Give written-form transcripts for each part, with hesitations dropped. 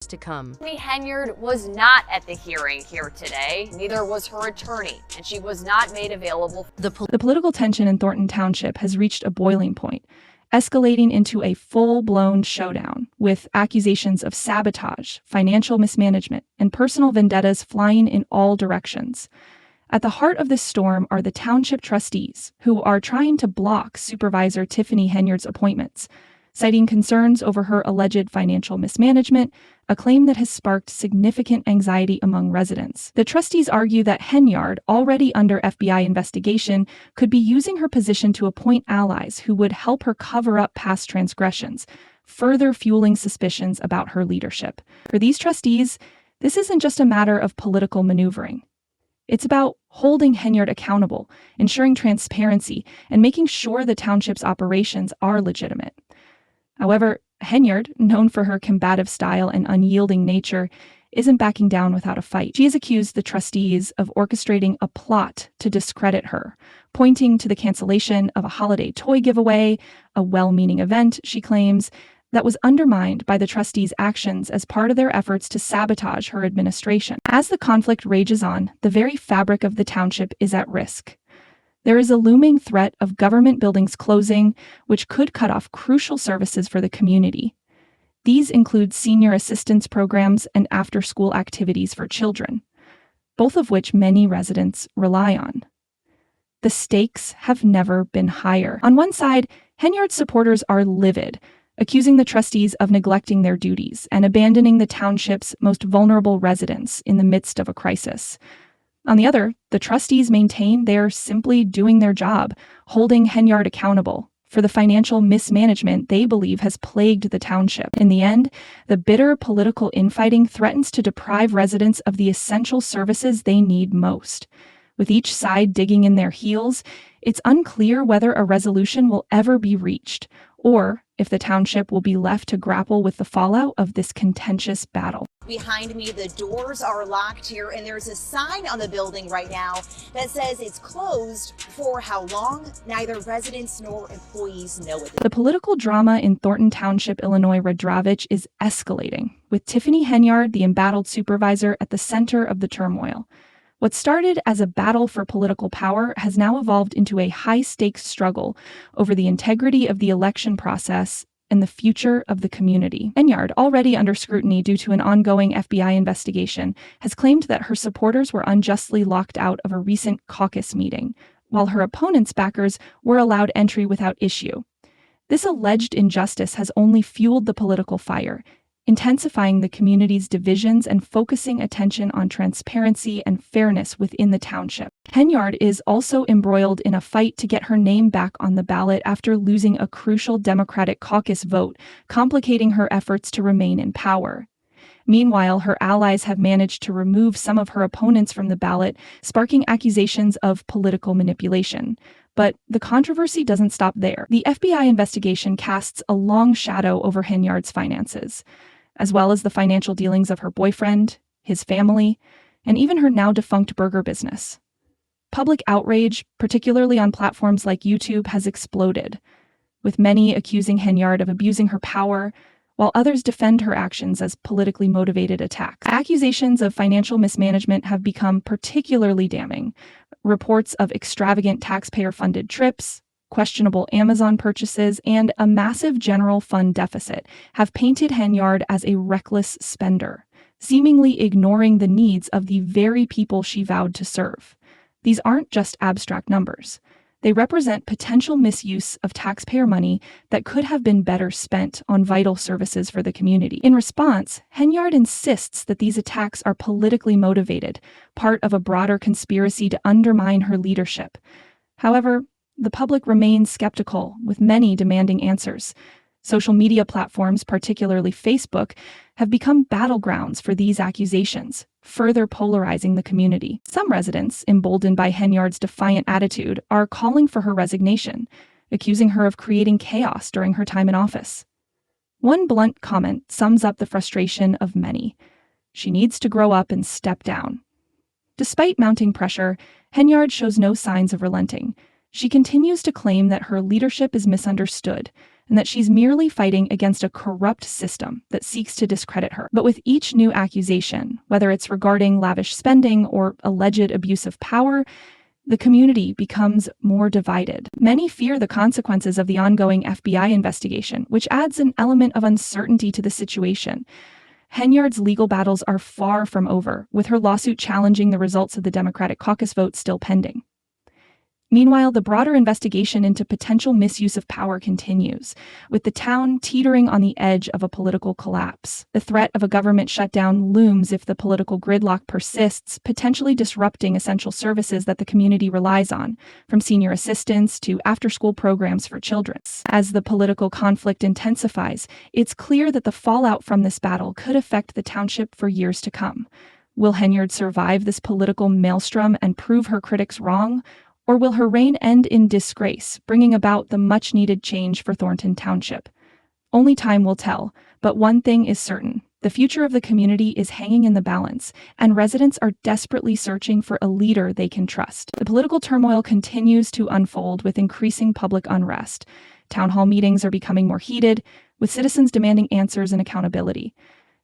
to come. Tiffany Henyard was not at the hearing here today. Neither was her attorney, and she was not made available. The political tension in Thornton Township has reached a boiling point, escalating into a full-blown showdown, with accusations of sabotage, financial mismanagement, and personal vendettas flying in all directions. At the heart of this storm are the township trustees, who are trying to block Supervisor Tiffany Henyard's appointments, citing concerns over her alleged financial mismanagement, a claim that has sparked significant anxiety among residents. The trustees argue that Henyard, already under FBI investigation, could be using her position to appoint allies who would help her cover up past transgressions, further fueling suspicions about her leadership. For these trustees, this isn't just a matter of political maneuvering. It's about holding Henyard accountable, ensuring transparency, and making sure the township's operations are legitimate. However, Henyard, known for her combative style and unyielding nature, isn't backing down without a fight. She has accused the trustees of orchestrating a plot to discredit her, pointing to the cancellation of a holiday toy giveaway, a well-meaning event, she claims, that was undermined by the trustees' actions as part of their efforts to sabotage her administration. As the conflict rages on, the very fabric of the township is at risk. There is a looming threat of government buildings closing, which could cut off crucial services for the community. These include senior assistance programs and after-school activities for children, both of which many residents rely on. The stakes have never been higher. On one side, Henyard's supporters are livid, accusing the trustees of neglecting their duties and abandoning the township's most vulnerable residents in the midst of a crisis. On the other, the trustees maintain they are simply doing their job, holding Henyard accountable for the financial mismanagement they believe has plagued the township. In the end, the bitter political infighting threatens to deprive residents of the essential services they need most. With each side digging in their heels, it's unclear whether a resolution will ever be reached, or if the township will be left to grapple with the fallout of this contentious battle. Behind me, the doors are locked here, and there's a sign on the building right now that says it's closed for how long? Neither residents nor employees know it. The political drama in Thornton Township, Illinois, Redravich is escalating, with Tiffany Henyard, the embattled supervisor, at the center of the turmoil. What started as a battle for political power has now evolved into a high-stakes struggle over the integrity of the election process and the future of the community. Henyard, already under scrutiny due to an ongoing FBI investigation, has claimed that her supporters were unjustly locked out of a recent caucus meeting, while her opponent's backers were allowed entry without issue. This alleged injustice has only fueled the political fire, intensifying the community's divisions and focusing attention on transparency and fairness within the township. Henyard is also embroiled in a fight to get her name back on the ballot after losing a crucial Democratic caucus vote, complicating her efforts to remain in power. Meanwhile, her allies have managed to remove some of her opponents from the ballot, sparking accusations of political manipulation. But the controversy doesn't stop there. The FBI investigation casts a long shadow over Henyard's finances, as well as the financial dealings of her boyfriend, his family, and even her now-defunct burger business. Public outrage, particularly on platforms like YouTube, has exploded, with many accusing Henyard of abusing her power, while others defend her actions as politically motivated attacks. Accusations of financial mismanagement have become particularly damning. Reports of extravagant taxpayer-funded trips, questionable Amazon purchases, and a massive general fund deficit have painted Henyard as a reckless spender, seemingly ignoring the needs of the very people she vowed to serve. These aren't just abstract numbers. They represent potential misuse of taxpayer money that could have been better spent on vital services for the community. In response, Henyard insists that these attacks are politically motivated, part of a broader conspiracy to undermine her leadership. However, the public remains skeptical, with many demanding answers. Social media platforms, particularly Facebook, have become battlegrounds for these accusations, further polarizing the community. Some residents, emboldened by Henyard's defiant attitude, are calling for her resignation, accusing her of creating chaos during her time in office. One blunt comment sums up the frustration of many. She needs to grow up and step down. Despite mounting pressure, Henyard shows no signs of relenting. She continues to claim that her leadership is misunderstood and that she's merely fighting against a corrupt system that seeks to discredit her. But with each new accusation, whether it's regarding lavish spending or alleged abuse of power, the community becomes more divided. Many fear the consequences of the ongoing FBI investigation, which adds an element of uncertainty to the situation. Henyard's legal battles are far from over, with her lawsuit challenging the results of the Democratic caucus vote still pending. Meanwhile, the broader investigation into potential misuse of power continues, with the town teetering on the edge of a political collapse. The threat of a government shutdown looms if the political gridlock persists, potentially disrupting essential services that the community relies on, from senior assistance to after-school programs for children. As the political conflict intensifies, it's clear that the fallout from this battle could affect the township for years to come. Will Henyard survive this political maelstrom and prove her critics wrong? Or will her reign end in disgrace, bringing about the much-needed change for Thornton Township? Only time will tell, but one thing is certain. The future of the community is hanging in the balance, and residents are desperately searching for a leader they can trust. The political turmoil continues to unfold with increasing public unrest. Town hall meetings are becoming more heated, with citizens demanding answers and accountability.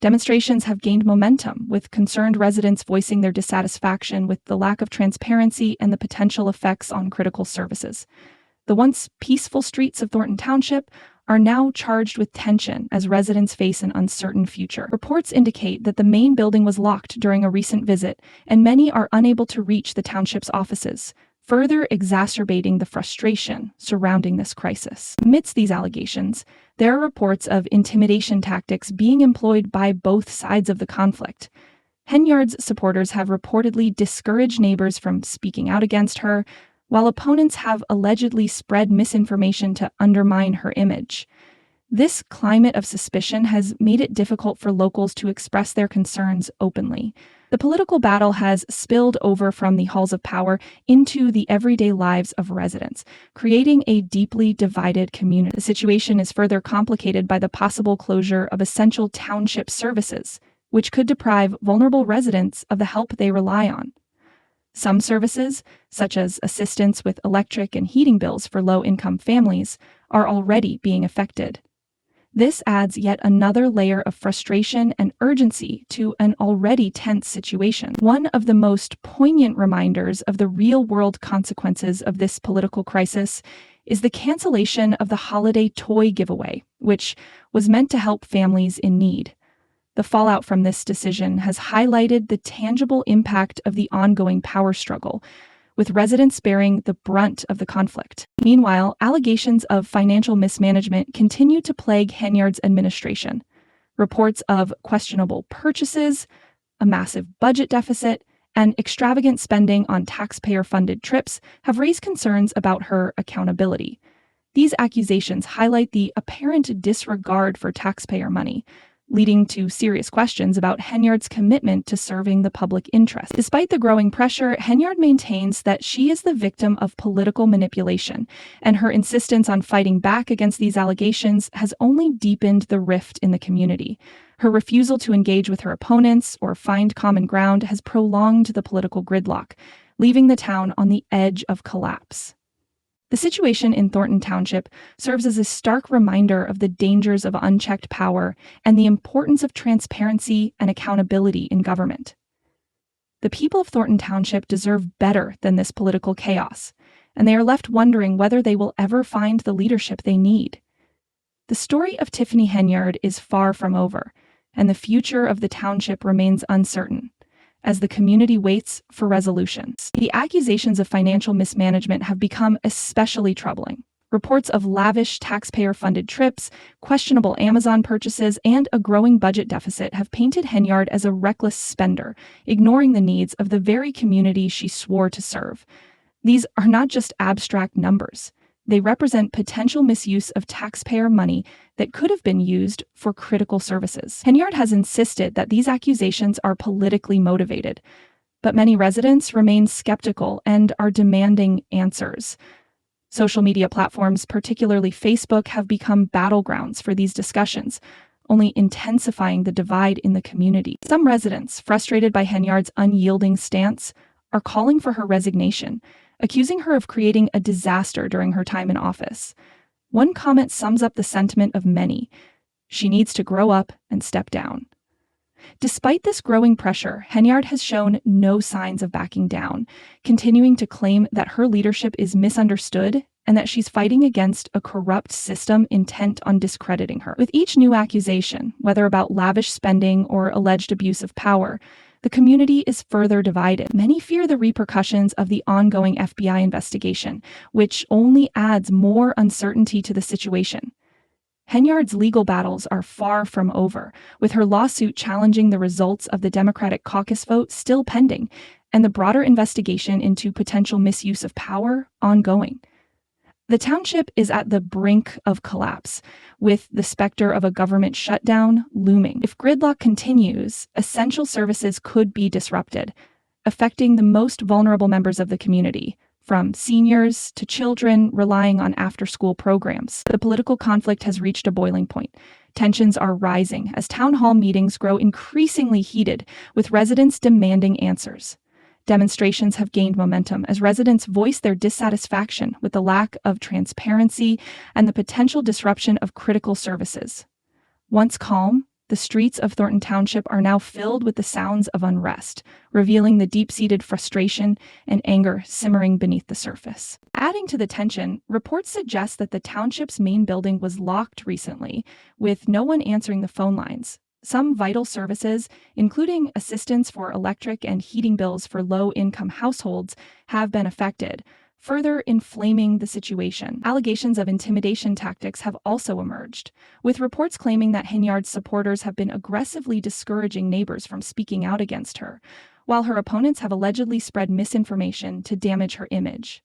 Demonstrations have gained momentum, with concerned residents voicing their dissatisfaction with the lack of transparency and the potential effects on critical services. The once peaceful streets of Thornton Township are now charged with tension as residents face an uncertain future. Reports indicate that the main building was locked during a recent visit, and many are unable to reach the township's offices, further exacerbating the frustration surrounding this crisis. Amidst these allegations, there are reports of intimidation tactics being employed by both sides of the conflict. Henyard's supporters have reportedly discouraged neighbors from speaking out against her, while opponents have allegedly spread misinformation to undermine her image. This climate of suspicion has made it difficult for locals to express their concerns openly. The political battle has spilled over from the halls of power into the everyday lives of residents, creating a deeply divided community. The situation is further complicated by the possible closure of essential township services, which could deprive vulnerable residents of the help they rely on. Some services, such as assistance with electric and heating bills for low-income families, are already being affected. This adds yet another layer of frustration and urgency to an already tense situation. One of the most poignant reminders of the real-world consequences of this political crisis is the cancellation of the holiday toy giveaway, which was meant to help families in need. The fallout from this decision has highlighted the tangible impact of the ongoing power struggle, with residents bearing the brunt of the conflict. Meanwhile, allegations of financial mismanagement continue to plague Henyard's administration. Reports of questionable purchases, a massive budget deficit, and extravagant spending on taxpayer-funded trips have raised concerns about her accountability. These accusations highlight the apparent disregard for taxpayer money, leading to serious questions about Henyard's commitment to serving the public interest. Despite the growing pressure, Henyard maintains that she is the victim of political manipulation, and her insistence on fighting back against these allegations has only deepened the rift in the community. Her refusal to engage with her opponents or find common ground has prolonged the political gridlock, leaving the town on the edge of collapse. The situation in Thornton Township serves as a stark reminder of the dangers of unchecked power and the importance of transparency and accountability in government. The people of Thornton Township deserve better than this political chaos, and they are left wondering whether they will ever find the leadership they need. The story of Tiffany Henyard is far from over, and the future of the township remains uncertain as the community waits for resolutions. The accusations of financial mismanagement have become especially troubling. Reports of lavish taxpayer-funded trips, questionable Amazon purchases, and a growing budget deficit have painted Henyard as a reckless spender, ignoring the needs of the very community she swore to serve. These are not just abstract numbers. They represent potential misuse of taxpayer money that could have been used for critical services. Henyard has insisted that these accusations are politically motivated, but many residents remain skeptical and are demanding answers. Social media platforms, particularly Facebook, have become battlegrounds for these discussions, only intensifying the divide in the community. Some residents, frustrated by Henyard's unyielding stance, are calling for her resignation, accusing her of creating a disaster during her time in office. One comment sums up the sentiment of many: she needs to grow up and step down. Despite this growing pressure, Henyard has shown no signs of backing down, continuing to claim that her leadership is misunderstood and that she's fighting against a corrupt system intent on discrediting her. With each new accusation, whether about lavish spending or alleged abuse of power, the community is further divided. Many fear the repercussions of the ongoing FBI investigation, which only adds more uncertainty to the situation. Henyard's legal battles are far from over, with her lawsuit challenging the results of the Democratic caucus vote still pending, and the broader investigation into potential misuse of power ongoing. The township is at the brink of collapse, with the specter of a government shutdown looming. If gridlock continues, essential services could be disrupted, affecting the most vulnerable members of the community, from seniors to children relying on after-school programs. The political conflict has reached a boiling point. Tensions are rising as town hall meetings grow increasingly heated, with residents demanding answers. Demonstrations have gained momentum as residents voice their dissatisfaction with the lack of transparency and the potential disruption of critical services. Once calm, the streets of Thornton Township are now filled with the sounds of unrest, revealing the deep-seated frustration and anger simmering beneath the surface. Adding to the tension, reports suggest that the township's main building was locked recently, with no one answering the phone lines. Some vital services, including assistance for electric and heating bills for low-income households, have been affected, further inflaming the situation. Allegations of intimidation tactics have also emerged, with reports claiming that Henyard's supporters have been aggressively discouraging neighbors from speaking out against her, while her opponents have allegedly spread misinformation to damage her image.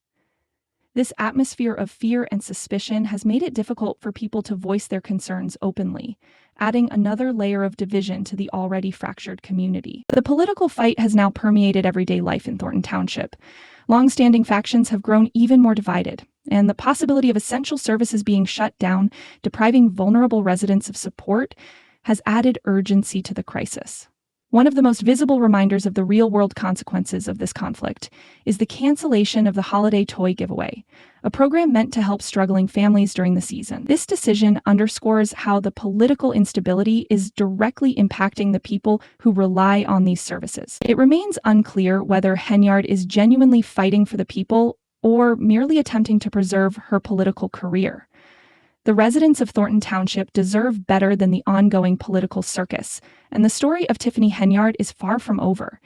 This atmosphere of fear and suspicion has made it difficult for people to voice their concerns openly, adding another layer of division to the already fractured community. The political fight has now permeated everyday life in Thornton Township. Long-standing factions have grown even more divided, and the possibility of essential services being shut down, depriving vulnerable residents of support, has added urgency to the crisis. One of the most visible reminders of the real-world consequences of this conflict is the cancellation of the holiday toy giveaway, a program meant to help struggling families during the season. This decision underscores how the political instability is directly impacting the people who rely on these services. It remains unclear whether Henyard is genuinely fighting for the people or merely attempting to preserve her political career. The residents of Thornton Township deserve better than the ongoing political circus, and the story of Tiffany Henyard is far from over.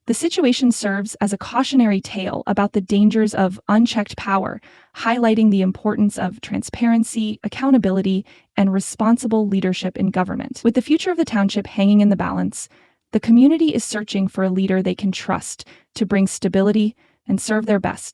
The situation serves as a cautionary tale about the dangers of unchecked power, highlighting the importance of transparency, accountability, and responsible leadership in government. With the future of the township hanging in the balance, the community is searching for a leader they can trust to bring stability and serve their best.